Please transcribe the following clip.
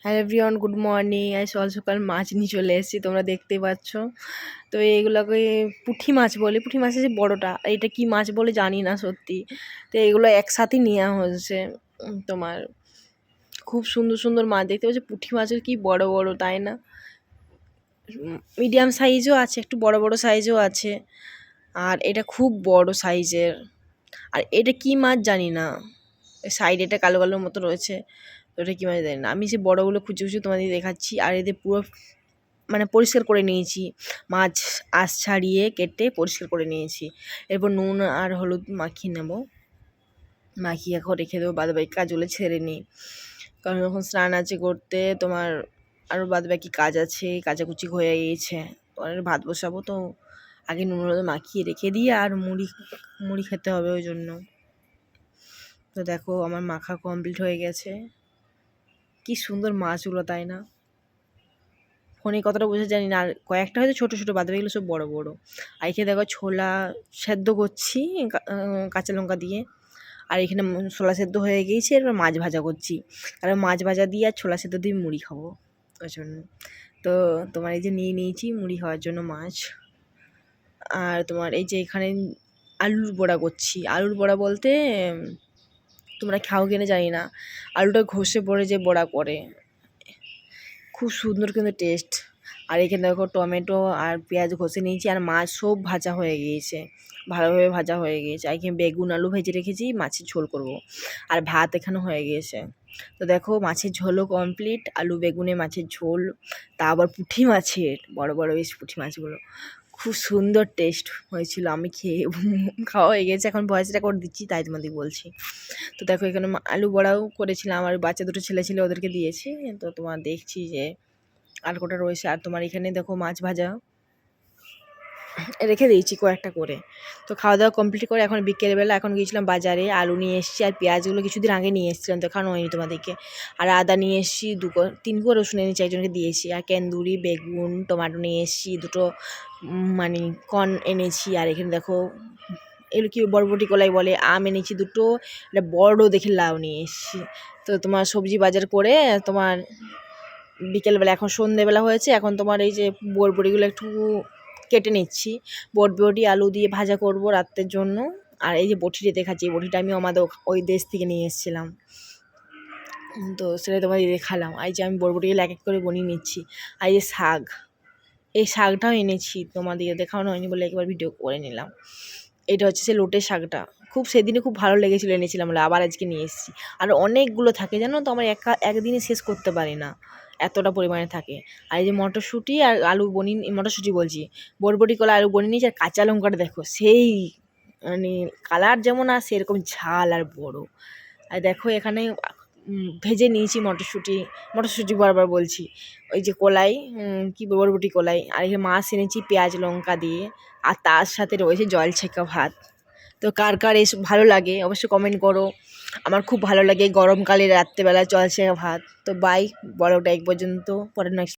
Hello everyone, good morning. আজ সকাল সকাল মাছ নিয়ে চলে এসেছি, তোমরা দেখতেই পাচ্ছ। তো এইগুলোকে পুঁটি মাছ বলে, পুঁটি মাছের যে বড়োটা, এটা কি মাছ বলে জানি না সত্যি। তো এগুলো একসাথে নেওয়া হয়েছে। তোমার খুব সুন্দর সুন্দর মাছ দেখতে পাচ্ছি, পুঁটি মাছের কি বড় বড়, তাই না? মিডিয়াম সাইজও আছে, একটু বড় বড় সাইজও আছে, আর এটা খুব বড় সাইজের। আর এটা কি মাছ জানি না, সাইডে এটা কালো কালোর মতো রয়েছে। তো ওটা কী মাছ জানি না, আমি সে বড়োগুলো খুঁজে খুঁজে তোমাদের দেখাচ্ছি। আর এদের পুরো মানে পরিষ্কার করে নিয়েছি, মাছ আঁশ ছাড়িয়ে কেটে পরিষ্কার করে নিয়েছি। এরপর নুন আর হলুদ মাখিয়ে নেব, মাখিয়ে এখন রেখে দেবো, বাদবাকি কাজগুলো ছেড়ে নিই। কারণ এখন স্নান আছে করতে, তোমার আরও বাদবাকি কাজ আছে, কাচাকুচি হয়ে গিয়েছে। তোমার ভাত বসাবো, তো আগে নুন হলুদ মাখিয়ে রেখে দিয়ে আর মুড়ি মুড়ি খেতে হবে, ওই জন্য। তো দেখো আমার মাখা কমপ্লিট হয়ে গেছে। কি সুন্দর মাছগুলো, তাই না? ফোনে কতটা বোঝা জানি না, আর কয়েকটা হয়তো ছোটো ছোটো, বাদ বাকিগুলো সব বড়ো বড়ো। আর এখানে দেখো ছোলা সেদ্ধ করছি কাঁচা লঙ্কা দিয়ে। আর এখানে ছোলা সেদ্ধ হয়ে গিয়েছে, এবার মাছ ভাজা করছি। কারণ মাছ ভাজা দিয়ে আর ছোলা সেদ্ধ দিয়ে মুড়ি খাবো, ওই জন্য। তো তোমার এই যে নিয়ে নিয়েছি মুড়ি খাওয়ার জন্য মাছ। আর তোমার এই যে এখানে আলুর বড়া করছি। আলুর বড়া বলতে তোমরা খাও কিনা জানি না, আলুটা ঘষে পড়ে যে বড়া করে, খুব সুন্দর কিন্তু টেস্ট। আর এখানে দেখো টমেটো আর পেঁয়াজ ঘষে নিয়েছি, আর মাছ সব ভাজা হয়ে গিয়েছে, ভালোভাবে ভাজা হয়ে গিয়েছে। আর এখানে বেগুন আলু ভেজে রেখেছি, মাছের ঝোল করব। আর ভাত এখানে হয়ে গিয়েছে। তো দেখো মাছের ঝোলও কমপ্লিট, আলু বেগুনে মাছের ঝোল, তা আবার পুঁটি মাছের, বড় বড় বেশ পুঁটি মাছগুলো, খুব সুন্দর টেস্ট হয়েছিল। আমি খেয়ে খাওয়া হয়ে গেছে, এখন ভয়েসটা করে দিচ্ছি, তাই তোমাদের বলছি। তো দেখো এখানে আলু বড়াও করেছিলাম, আমার বাচ্চা দুটো ছেলে ছিল, ওদেরকে দিয়েছি। তো তোমার দেখছি যে আর কটা রয়েছে। আর তোমার এখানে দেখো মাছ ভাজা রেখে দিয়েছি কয়েকটা করে। তো খাওয়া দাওয়া কমপ্লিট করে এখন বিকেলবেলা, এখন গিয়েছিলাম বাজারে, আলু নিয়ে এসেছি, আর পেঁয়াজগুলো কিছুদিন আগে নিয়ে এসেছিলাম, তো দেখানো হয়নি তোমাদেরকে। আর আদা নিয়ে এসেছি, 3 কোয়া রসুন এনেছি, একজনকে দিয়েছি। আর কেন্দুরি বেগুন টমাটো নিয়ে এসেছি, দুটো মানে কর্ন এনেছি। আর এখানে দেখো এগুলো কি বরবটি কলাই বলে, আম এনেছি দুটো, একটা বড় দেখে লাউ নিয়ে এসেছি। তো তোমার সবজি বাজার করে তোমার বিকেলবেলা, এখন সন্ধেবেলা হয়েছে, এখন তোমার এই যে বরবটিগুলো একটু কেটে নিচ্ছি। বরবটি আলু দিয়ে ভাজা করব রাতের জন্য। আর এই যে বটিটা দেখাচ্ছি, এই বটিটা আমি আমাদের ওই দেশ থেকে নিয়ে এসেছিলাম, তো সেটা তোমাদের দেখালাম। এই যে আমি বরবটিগুলো এক এক করে বনিয়ে নিচ্ছি। আর এই যে শাক, এই শাকটাও এনেছি, তোমাদেরকে দেখানো হয়নি বলে একবার ভিডিও করে নিলাম। এটা হচ্ছে সে লোটে শাকটা, সেদিনে খুব ভালো লেগেছিলো, এনেছিলাম বলে আবার আজকে নিয়ে এসেছি। আর অনেকগুলো থাকে জানো তো, আমার একদিনে শেষ করতে পারি না, এতটা পরিমাণে থাকে। আর এই যে মটরশুঁটি আর আলু মটরশুঁটি বলছি, বরবটি কলা আলু বনি নিয়েছি। আর কাঁচা লঙ্কাটা দেখো, সেই মানে কালার যেমন আর সেরকম ঝাল আর বড়। আর দেখো এখানে ভেজে নিয়েছি মটরশুঁটি বারবার বলছি, ওই যে কলাই, কি বরবটি কলাই। আর এখানে মাছ এনেছি পেঁয়াজ লঙ্কা দিয়ে, আর তার সাথে রয়েছে জল ছেঁকা ভাত। তো কার কার এসব ভালো লাগে অবশ্যই কমেন্ট করো। আমার খুব ভালো লাগে গরমকালে রাত্রেবেলা জল ছেঁকা ভাত। তো বাই, বড়োটা এক পর্যন্ত, পরে নেক্সট